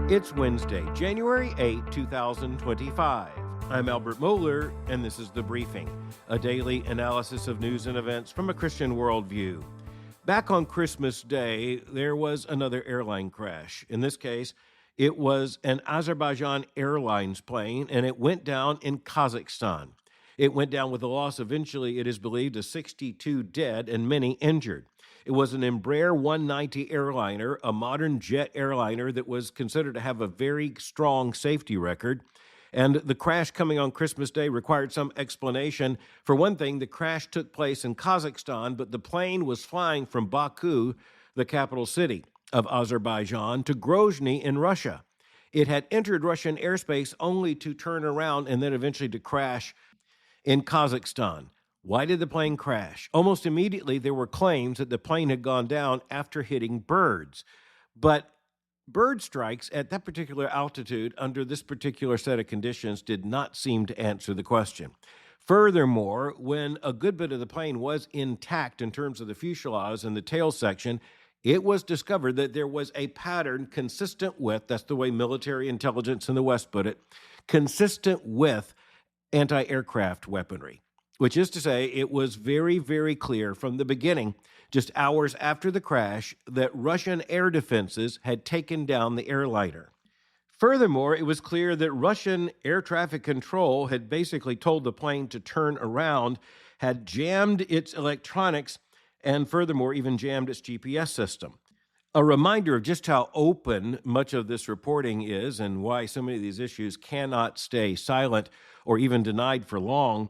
It's Wednesday, January 8, 2025. I'm Albert Mohler, and this is The Briefing, a daily analysis of news and events from a Christian worldview. Back on Christmas Day, there was another airline crash. In this case, it was an Azerbaijan Airlines plane, and it went down in Kazakhstan. It went down with a loss, eventually, it is believed, of 62 dead and many injured. It was an Embraer 190 Airliner, a modern jet airliner that was considered to have a very strong safety record. And the crash coming on Christmas Day required some explanation. For one thing, the crash took place in Kazakhstan, but the plane was flying from Baku, the capital city of Azerbaijan, to Grozny in Russia. It had entered Russian airspace only to turn around and then eventually to crash in Kazakhstan. Why did the plane crash? Almost immediately, there were claims that the plane had gone down after hitting birds. But bird strikes at that particular altitude under this particular set of conditions did not seem to answer the question. Furthermore, when a good bit of the plane was intact in terms of the fuselage and the tail section, it was discovered that there was a pattern consistent with, that's the way military intelligence in the West put it, consistent with anti-aircraft weaponry. Which is to say, it was very, very clear from the beginning, just hours after the crash, that Russian air defenses had taken down the airliner. Furthermore, it was clear that Russian air traffic control had basically told the plane to turn around, had jammed its electronics, and furthermore, even jammed its GPS system. A reminder of just how open much of this reporting is and why so many of these issues cannot stay silent or even denied for long.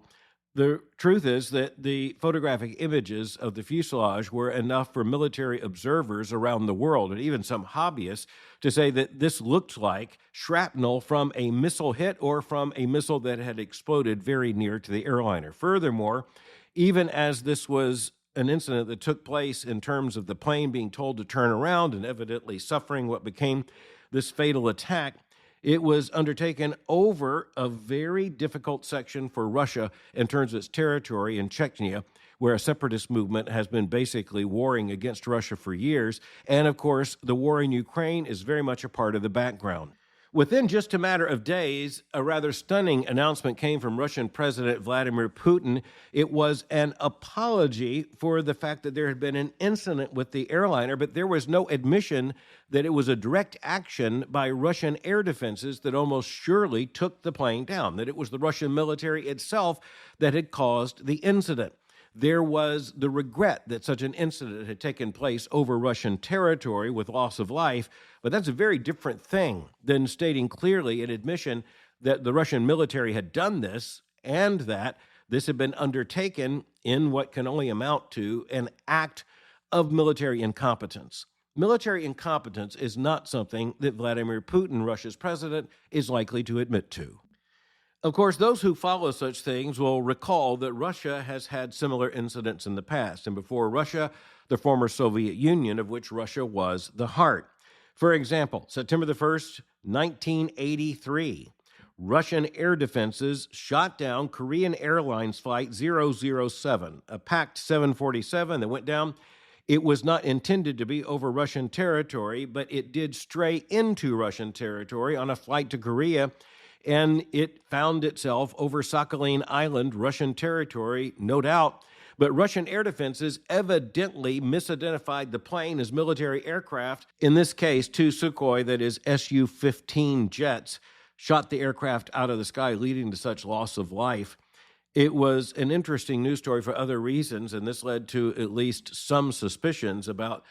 The truth is that the photographic images of the fuselage were enough for military observers around the world, and even some hobbyists, to say that this looked like shrapnel from a missile hit or from a missile that had exploded very near to the airliner. Furthermore, even as this was an incident that took place in terms of the plane being told to turn around and evidently suffering what became this fatal attack, it was undertaken over a very difficult section for Russia in terms of its territory in Chechnya, where a separatist movement has been basically warring against Russia for years. And of course, the war in Ukraine is very much a part of the background. Within just a matter of days, a rather stunning announcement came from Russian President Vladimir Putin. It was an apology for the fact that there had been an incident with the airliner, but there was no admission that it was a direct action by Russian air defenses that almost surely took the plane down, that it was the Russian military itself that had caused the incident. There was the regret that such an incident had taken place over Russian territory with loss of life, but that's a very different thing than stating clearly an admission that the Russian military had done this and that this had been undertaken in what can only amount to an act of military incompetence. Military incompetence is not something that Vladimir Putin, Russia's president, is likely to admit to. Of course, those who follow such things will recall that Russia has had similar incidents in the past, and before Russia, the former Soviet Union, of which Russia was the heart. For example, September the 1st, 1983, Russian air defenses shot down Korean Airlines Flight 007, a packed 747 that went down. It was not intended to be over Russian territory, but it did stray into Russian territory on a flight to Korea, and it found itself over Sakhalin Island, Russian territory, no doubt. But Russian air defenses evidently misidentified the plane as military aircraft. In this case, two Sukhoi, that is Su-15 jets, shot the aircraft out of the sky, leading to such loss of life. It was an interesting news story for other reasons, and this led to at least some suspicions about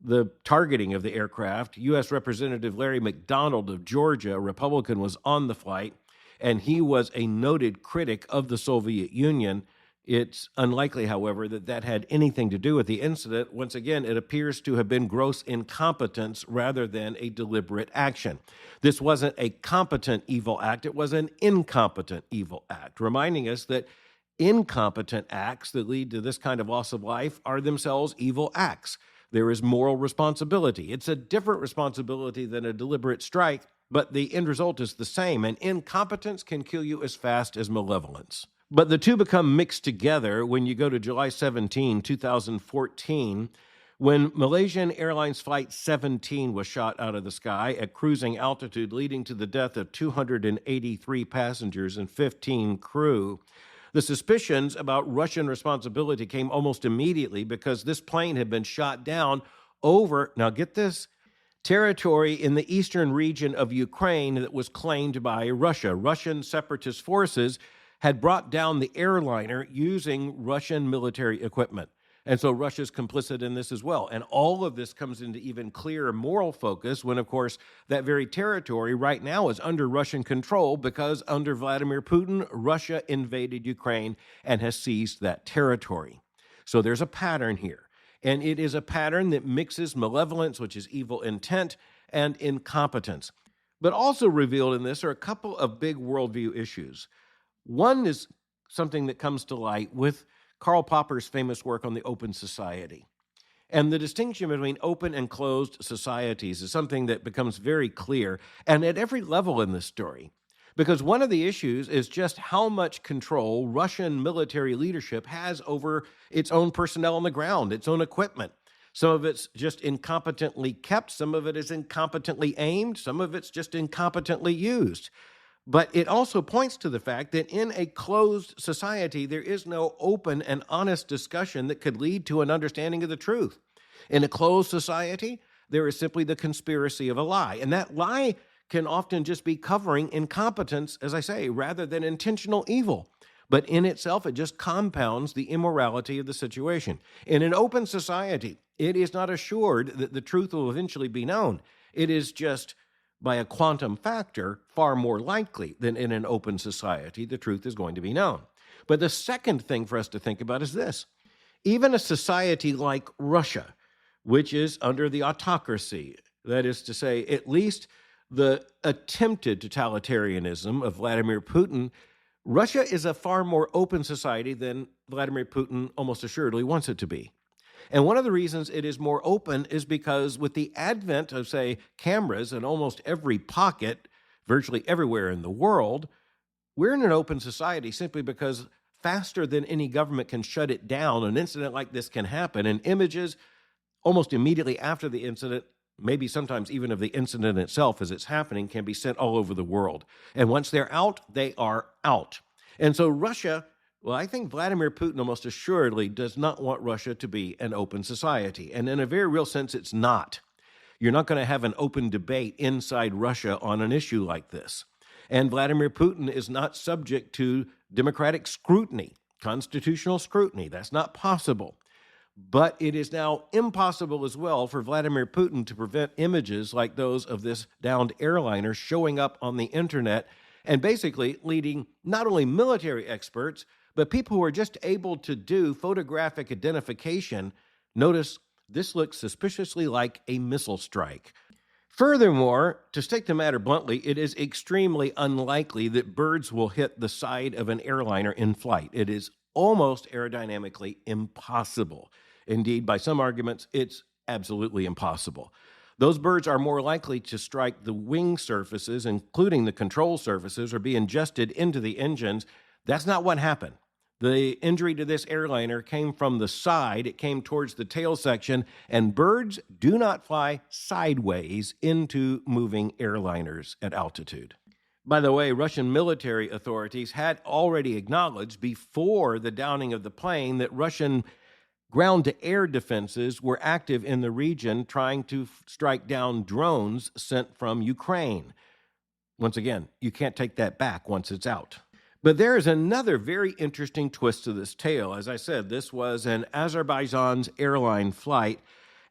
the targeting of the aircraft. U.S. Representative Larry McDonald of Georgia, a Republican, was on the flight, and he was a noted critic of the Soviet Union. It's unlikely, however, that that had anything to do with the incident. Once again, it appears to have been gross incompetence rather than a deliberate action. This wasn't a competent evil act, it was an incompetent evil act, reminding us that incompetent acts that lead to this kind of loss of life are themselves evil acts. There is moral responsibility. It's a different responsibility than a deliberate strike, but the end result is the same, and incompetence can kill you as fast as malevolence. But the two become mixed together when you go to July 17, 2014, When Malaysian Airlines Flight 17 was shot out of the sky at cruising altitude, leading to the death of 283 passengers and 15 crew, the suspicions about Russian responsibility came almost immediately because this plane had been shot down over, now get this, territory in the eastern region of Ukraine that was claimed by Russia. Russian separatist forces had brought down the airliner using Russian military equipment. And so Russia's complicit in this as well. And all of this comes into even clearer moral focus when, of course, that very territory right now is under Russian control because under Vladimir Putin, Russia invaded Ukraine and has seized that territory. So there's a pattern here. And it is a pattern that mixes malevolence, which is evil intent, and incompetence. But also revealed in this are a couple of big worldview issues. One is something that comes to light with Karl Popper's famous work on the open society. And the distinction between open and closed societies is something that becomes very clear, and at every level in this story. Because one of the issues is just how much control Russian military leadership has over its own personnel on the ground, its own equipment. Some of it's just incompetently kept, some of it is incompetently aimed, some of it's just incompetently used. But it also points to the fact that in a closed society, there is no open and honest discussion that could lead to an understanding of the truth. In a closed society, there is simply the conspiracy of a lie. And that lie can often just be covering incompetence, as I say, rather than intentional evil. But in itself, it just compounds the immorality of the situation. In an open society, it is not assured that the truth will eventually be known. It is just by a quantum factor, far more likely than in an open society, the truth is going to be known. But the second thing for us to think about is this. Even a society like Russia, which is under the autocracy, that is to say, at least the attempted totalitarianism of Vladimir Putin, Russia is a far more open society than Vladimir Putin almost assuredly wants it to be. And one of the reasons it is more open is because with the advent of, say, cameras in almost every pocket, virtually everywhere in the world, we're in an open society simply because faster than any government can shut it down, an incident like this can happen, and images almost immediately after the incident, maybe sometimes even of the incident itself as it's happening, can be sent all over the world. And once they're out, they are out. And so Russia, well, I think Vladimir Putin almost assuredly does not want Russia to be an open society. And in a very real sense, it's not. You're not going to have an open debate inside Russia on an issue like this. And Vladimir Putin is not subject to democratic scrutiny, constitutional scrutiny. That's not possible. But it is now impossible as well for Vladimir Putin to prevent images like those of this downed airliner showing up on the internet and basically leading not only military experts, but people who are just able to do photographic identification. Notice this looks suspiciously like a missile strike. Furthermore, to state the matter bluntly, it is extremely unlikely that birds will hit the side of an airliner in flight. It is almost aerodynamically impossible. Indeed, by some arguments, it's absolutely impossible. Those birds are more likely to strike the wing surfaces, including the control surfaces, or be ingested into the engines. That's not what happened. The injury to this airliner came from the side. It came towards the tail section, and birds do not fly sideways into moving airliners at altitude. By the way, Russian military authorities had already acknowledged before the downing of the plane that Russian ground-to-air defenses were active in the region trying to strike down drones sent from Ukraine. Once again, you can't take that back once it's out. But there is another very interesting twist to this tale. As I said, this was an Azerbaijan's airline flight,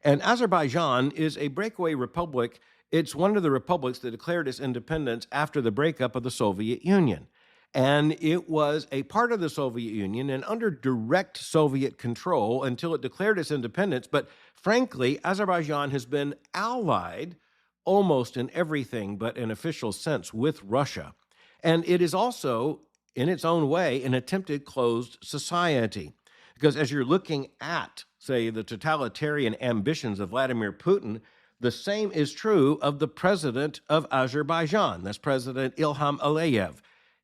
and Azerbaijan is a breakaway republic. It's one of the republics that declared its independence after the breakup of the Soviet Union. And it was a part of the Soviet Union and under direct Soviet control until it declared its independence. But frankly, Azerbaijan has been allied almost in everything but an official sense with Russia. And it is also, in its own way, an attempted closed society. Because as you're looking at, say, the totalitarian ambitions of Vladimir Putin, the same is true of the president of Azerbaijan. That's President Ilham Aliyev.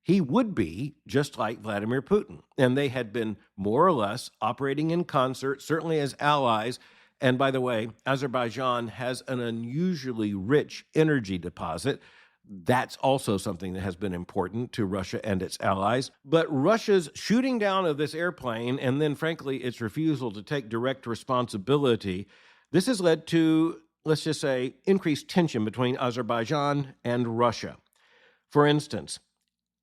He would be just like Vladimir Putin. And they had been more or less operating in concert, certainly as allies, And by the way, Azerbaijan has an unusually rich energy deposit. That's also something that has been important to Russia and its allies. But Russia's shooting down of this airplane and then, frankly, its refusal to take direct responsibility, this has led to, let's just say, increased tension between Azerbaijan and Russia. For instance,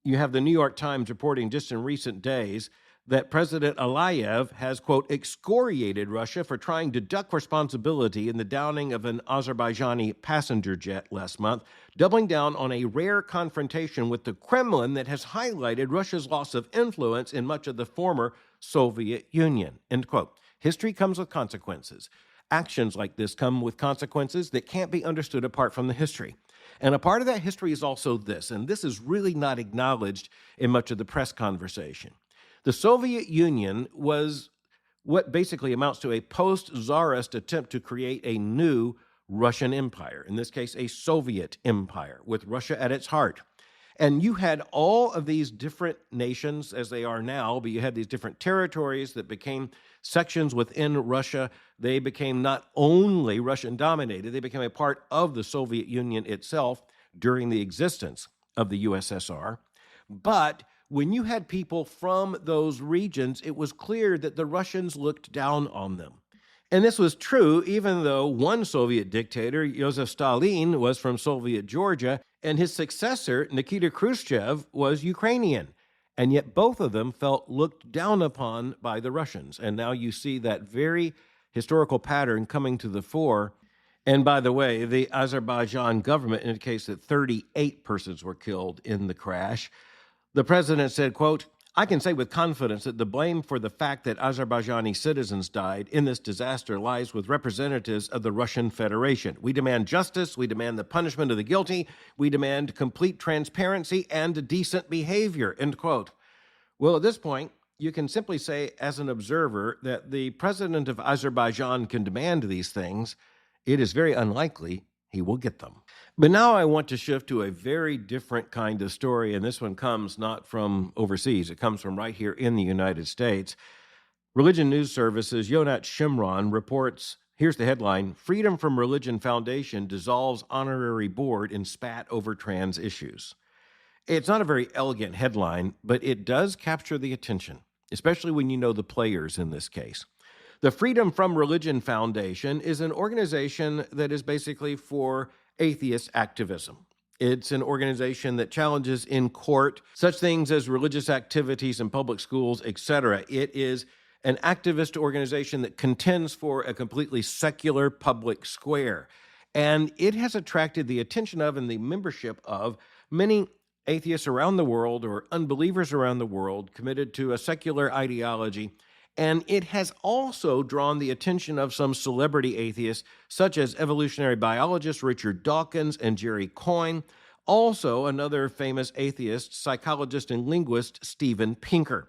you have the New York Times reporting just in recent days that President Aliyev has, quote, excoriated Russia for trying to duck responsibility in the downing of an Azerbaijani passenger jet last month, doubling down on a rare confrontation with the Kremlin that has highlighted Russia's loss of influence in much of the former Soviet Union, end quote. History comes with consequences. Actions like this come with consequences that can't be understood apart from the history. And a part of that history is also this, and this is really not acknowledged in much of the press conversation. The Soviet Union was what basically amounts to a post-Tsarist attempt to create a new Russian empire, in this case, a Soviet empire, with Russia at its heart. And you had all of these different nations as they are now, but you had these different territories that became sections within Russia. They became not only Russian-dominated, they became a part of the Soviet Union itself during the existence of the USSR. But when you had people from those regions, it was clear that the Russians looked down on them. And this was true even though one Soviet dictator, Joseph Stalin, was from Soviet Georgia, and his successor, Nikita Khrushchev, was Ukrainian. And yet both of them felt looked down upon by the Russians. And now you see that very historical pattern coming to the fore. And by the way, the Azerbaijan government indicates that 38 persons were killed in the crash. The president said, quote, I can say with confidence that the blame for the fact that Azerbaijani citizens died in this disaster lies with representatives of the Russian Federation. We demand justice. We demand the punishment of the guilty. We demand complete transparency and decent behavior, end quote. Well, at this point, you can simply say as an observer that the president of Azerbaijan can demand these things. It is very unlikely he will get them. But now I want to shift to a very different kind of story, and this one comes not from overseas. It comes from right here in the United States. Religion News Service's Yonat Shimron reports, here's the headline, Freedom from Religion Foundation dissolves honorary board in spat over trans issues. It's not a very elegant headline, but it does capture the attention, especially when you know the players in this case. The Freedom from Religion Foundation is an organization that is basically for atheist activism. It's an organization that challenges in court such things as religious activities in public schools, etc. It is an activist organization that contends for a completely secular public square. And it has attracted the attention of and the membership of many atheists around the world or unbelievers around the world committed to a secular ideology. And it has also drawn the attention of some celebrity atheists, such as evolutionary biologist Richard Dawkins and Jerry Coyne, also another famous atheist, psychologist and linguist, Steven Pinker.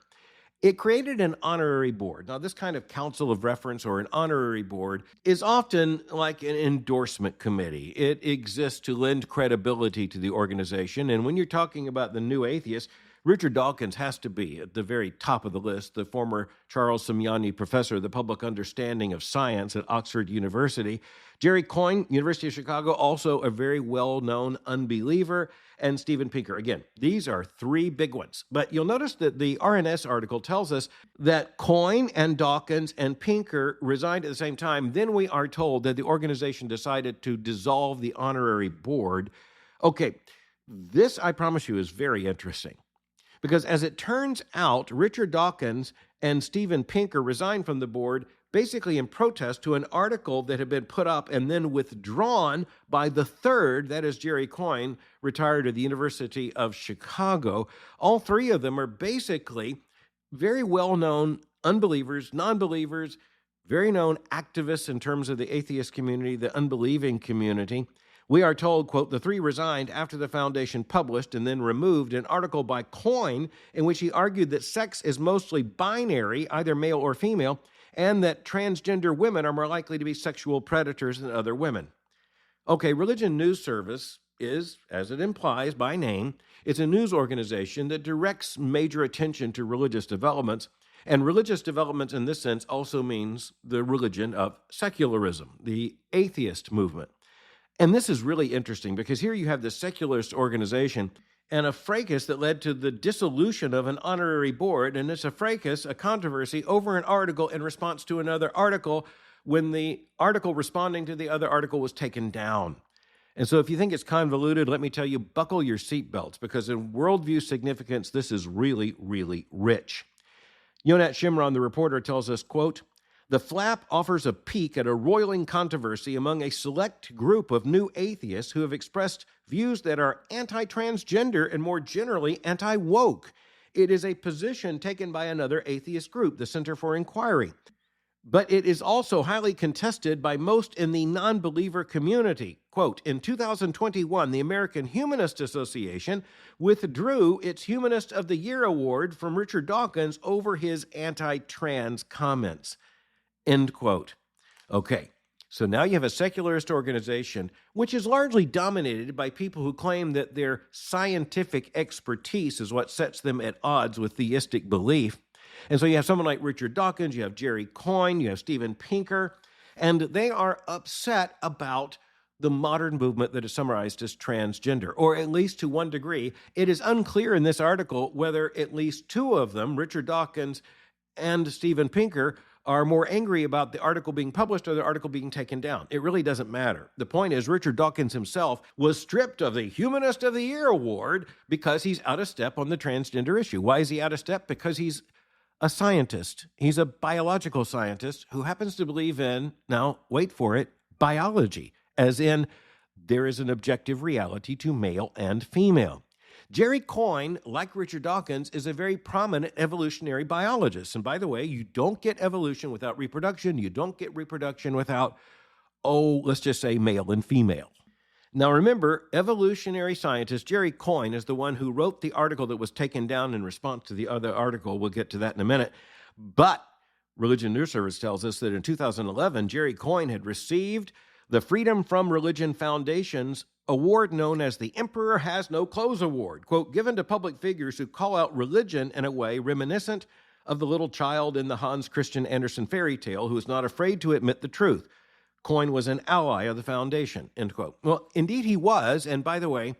It created an honorary board. Now, this kind of council of reference or an honorary board is often like an endorsement committee. It exists to lend credibility to the organization. And when you're talking about the new atheists, Richard Dawkins has to be at the very top of the list, the former Charles Simeoni Professor of the Public Understanding of Science at Oxford University. Jerry Coyne, University of Chicago, also a very well-known unbeliever, and Steven Pinker. Again, these are three big ones. But you'll notice that the RNS article tells us that Coyne and Dawkins and Pinker resigned at the same time. Then we are told that the organization decided to dissolve the honorary board. Okay, this, I promise you, is very interesting. Because as it turns out, Richard Dawkins and Steven Pinker resigned from the board basically in protest to an article that had been put up and then withdrawn by the third, that is Jerry Coyne, retired at the University of Chicago. All three of them are basically very well-known unbelievers, non-believers, very known activists in terms of the atheist community, the unbelieving community. We are told, quote, the three resigned after the foundation published and then removed an article by Coyne in which he argued that sex is mostly binary, either male or female, and that transgender women are more likely to be sexual predators than other women. Okay, Religion News Service is, as it implies by name, it's a news organization that directs major attention to religious developments. And religious development in this sense also means the religion of secularism, the atheist movement. And this is really interesting because here you have this secularist organization and a fracas that led to the dissolution of an honorary board. And it's a fracas, a controversy over an article in response to another article when the article responding to the other article was taken down. And so if you think it's convoluted, let me tell you, buckle your seatbelts, because in worldview significance, this is really, really rich. Yonat Shimron, the reporter, tells us, quote, "The flap offers a peek at a roiling controversy among a select group of new atheists who have expressed views that are anti-transgender and more generally anti-woke. It is a position taken by another atheist group, the Center for Inquiry. But it is also highly contested by most in the non-believer community. Quote, in 2021, the American Humanist Association withdrew its Humanist of the Year award from Richard Dawkins over his anti-trans comments." End quote. Okay, so now you have a secularist organization which is largely dominated by people who claim that their scientific expertise is what sets them at odds with theistic belief. And so you have someone like Richard Dawkins, you have Jerry Coyne, you have Steven Pinker, and they are upset about the modern movement that is summarized as transgender, or at least to one degree. It is unclear in this article whether at least two of them, Richard Dawkins and Steven Pinker, are more angry about the article being published or the article being taken down. It really doesn't matter. The point is, Richard Dawkins himself was stripped of the Humanist of the Year award because he's out of step on the transgender issue. Why is he out of step? Because he's a scientist. He's a biological scientist who happens to believe in, now wait for it, biology, as in there is an objective reality to male and female. Jerry Coyne, like Richard Dawkins, is a very prominent evolutionary biologist. And by the way, you don't get evolution without reproduction. You don't get reproduction without, let's just say male and female. Now remember, evolutionary scientist Jerry Coyne is the one who wrote the article that was taken down in response to the other article. We'll get to that in a minute. But Religion News Service tells us that in 2011, Jerry Coyne had received the Freedom from Religion Foundation's award known as the Emperor Has No Clothes Award, quote, given to public figures who call out religion in a way reminiscent of the little child in the Hans Christian Andersen fairy tale who is not afraid to admit the truth. Coyne was an ally of the foundation, end quote. Well, indeed he was, and by the way,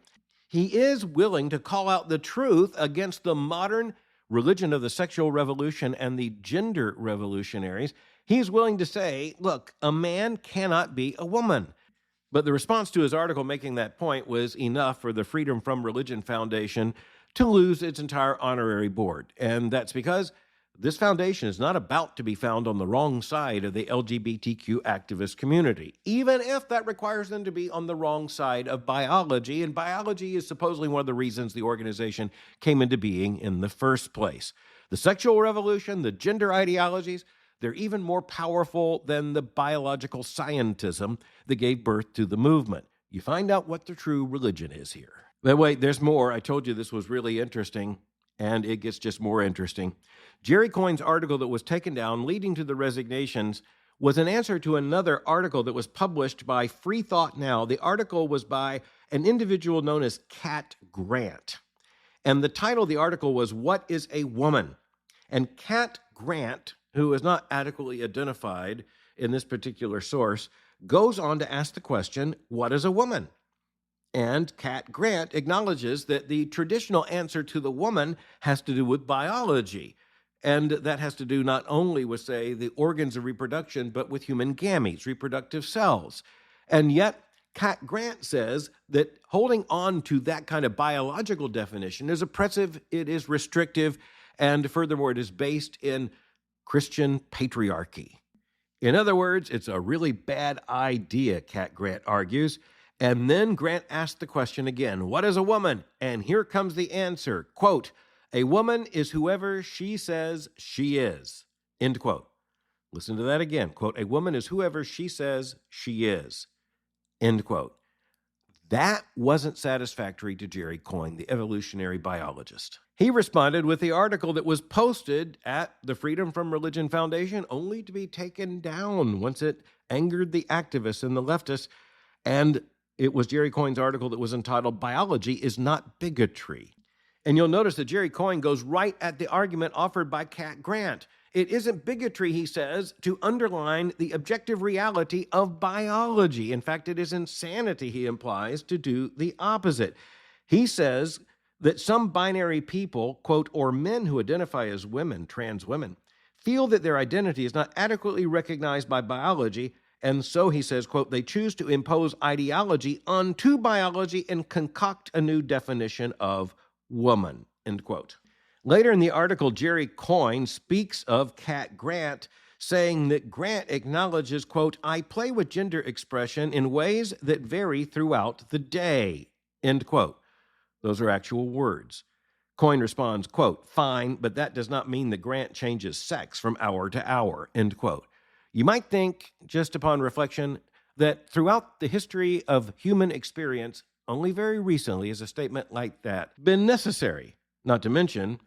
he is willing to call out the truth against the modern religion of the sexual revolution and the gender revolutionaries. He's willing to say, look, a man cannot be a woman. But the response to his article making that point was enough for the Freedom from Religion Foundation to lose its entire honorary board. And that's because this foundation is not about to be found on the wrong side of the LGBTQ activist community, even if that requires them to be on the wrong side of biology. And biology is supposedly one of the reasons the organization came into being in the first place. The sexual revolution, the gender ideologies, they're even more powerful than the biological scientism that gave birth to the movement. You find out what the true religion is here. But wait, there's more. I told you this was really interesting, and it gets just more interesting. Jerry Coyne's article that was taken down, leading to the resignations, was an answer to another article that was published by Freethought Now. The article was by an individual known as Cat Grant. And the title of the article was, What is a Woman? And Cat Grant, who is not adequately identified in this particular source, goes on to ask the question, what is a woman? And Cat Grant acknowledges that the traditional answer to the woman has to do with biology. And that has to do not only with, say, the organs of reproduction, but with human gametes, reproductive cells. And yet, Cat Grant says that holding on to that kind of biological definition is oppressive, it is restrictive, and furthermore, it is based in Christian patriarchy. In other words, it's a really bad idea, Cat Grant argues. And then Grant asked the question again, what is a woman? And here comes the answer, quote, a woman is whoever she says she is, end quote. Listen to that again, quote, a woman is whoever she says she is, end quote. That wasn't satisfactory to Jerry Coyne, the evolutionary biologist. He responded with the article that was posted at the Freedom from Religion Foundation, only to be taken down once it angered the activists and the leftists. And it was Jerry Coyne's article that was entitled, Biology is Not Bigotry. And you'll notice that Jerry Coyne goes right at the argument offered by Cat Grant. It isn't bigotry, he says, to underline the objective reality of biology. In fact, it is insanity, he implies, to do the opposite. He says that some binary people, quote, or men who identify as women, trans women, feel that their identity is not adequately recognized by biology, and so, he says, quote, they choose to impose ideology onto biology and concoct a new definition of woman, end quote. Later in the article, Jerry Coyne speaks of Cat Grant, saying that Grant acknowledges, quote, I play with gender expression in ways that vary throughout the day, end quote. Those are actual words. Coyne responds, quote, fine, but that does not mean that Grant changes sex from hour to hour, end quote. You might think, just upon reflection, that throughout the history of human experience, only very recently has a statement like that been necessary, not to mention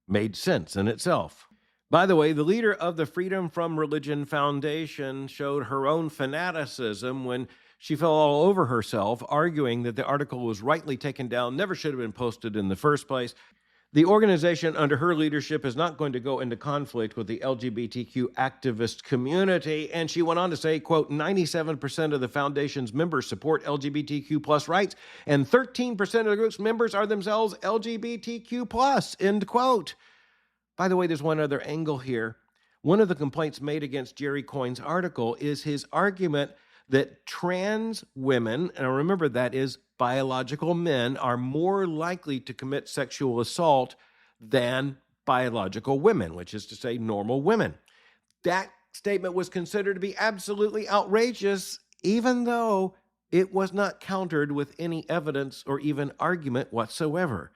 made sense in itself. By the way, the leader of the Freedom from Religion Foundation showed her own fanaticism when she fell all over herself, arguing that the article was rightly taken down, never should have been posted in the first place. The organization under her leadership is not going to go into conflict with the LGBTQ activist community, and she went on to say, quote, 97% of the foundation's members support LGBTQ plus rights, and 13% of the group's members are themselves LGBTQ plus, end quote. By the way, there's one other angle here. One of the complaints made against Jerry Coyne's article is his argument that trans women, and remember that is biological men, are more likely to commit sexual assault than biological women, which is to say normal women. That statement was considered to be absolutely outrageous, even though it was not countered with any evidence or even argument whatsoever.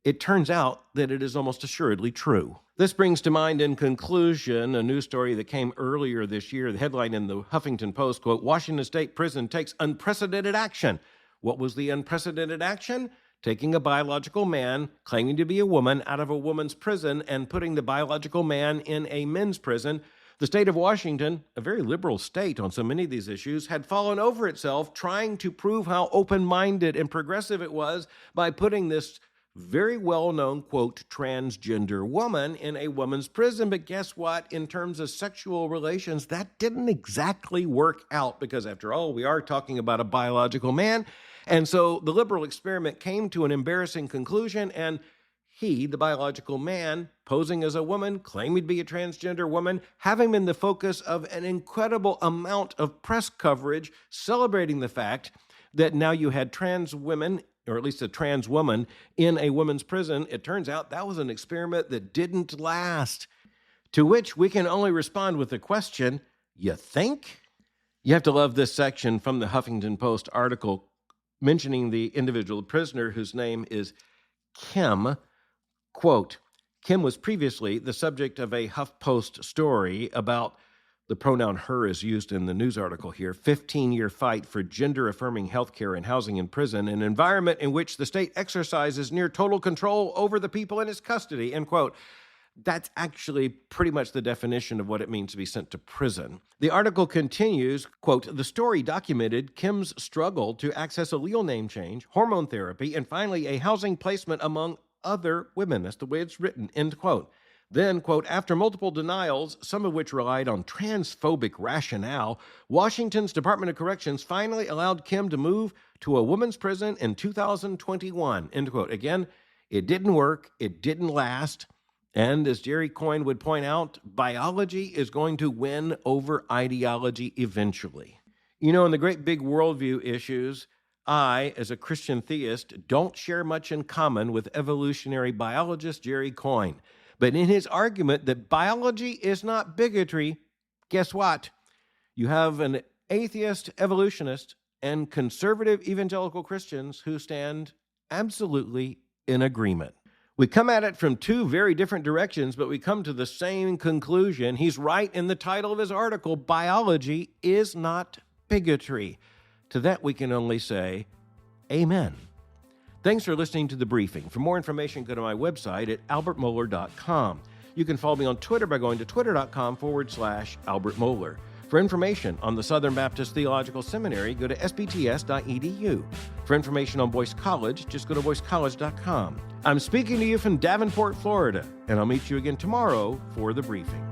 It turns out that it is almost assuredly true. This brings to mind, in conclusion, a news story that came earlier this year. The headline in the Huffington Post, quote, Washington State Prison takes unprecedented action. What was the unprecedented action? Taking a biological man, claiming to be a woman, out of a woman's prison and putting the biological man in a men's prison. The state of Washington, a very liberal state on so many of these issues, had fallen over itself trying to prove how open-minded and progressive it was by putting this very well-known, quote, transgender woman in a woman's prison. But guess what? In terms of sexual relations, that didn't exactly work out because, after all, we are talking about a biological man. And so the liberal experiment came to an embarrassing conclusion, and he, the biological man, posing as a woman, claiming to be a transgender woman, having been the focus of an incredible amount of press coverage, celebrating the fact that now you had trans women, or at least a trans woman, in a women's prison. It turns out that was an experiment that didn't last. To which we can only respond with the question, you think? You have to love this section from the Huffington Post article mentioning the individual prisoner whose name is Kim. Quote, Kim was previously the subject of a HuffPost story about, the pronoun her is used in the news article here, 15-year fight for gender-affirming health care and housing in prison, an environment in which the state exercises near total control over the people in its custody, end quote. That's actually pretty much the definition of what it means to be sent to prison. The article continues, quote, the story documented Kim's struggle to access a legal name change, hormone therapy, and finally a housing placement among other women. That's the way it's written, end quote. Then, quote, after multiple denials, some of which relied on transphobic rationale, Washington's Department of Corrections finally allowed Kim to move to a women's prison in 2021, end quote. Again, it didn't work. It didn't last. And as Jerry Coyne would point out, biology is going to win over ideology eventually. You know, in the great big worldview issues, I, as a Christian theist, don't share much in common with evolutionary biologist Jerry Coyne. But in his argument that biology is not bigotry, guess what? You have an atheist evolutionist and conservative evangelical Christians who stand absolutely in agreement. We come at it from two very different directions, but we come to the same conclusion. He's right in the title of his article, biology is not bigotry. To that we can only say, amen. Thanks for listening to The Briefing. For more information, go to my website at albertmohler.com. You can follow me on Twitter by going to twitter.com/Albert Mohler. For information on the Southern Baptist Theological Seminary, go to sbts.edu. For information on Boyce College, just go to boycecollege.com. I'm speaking to you from Davenport, Florida, and I'll meet you again tomorrow for the briefing.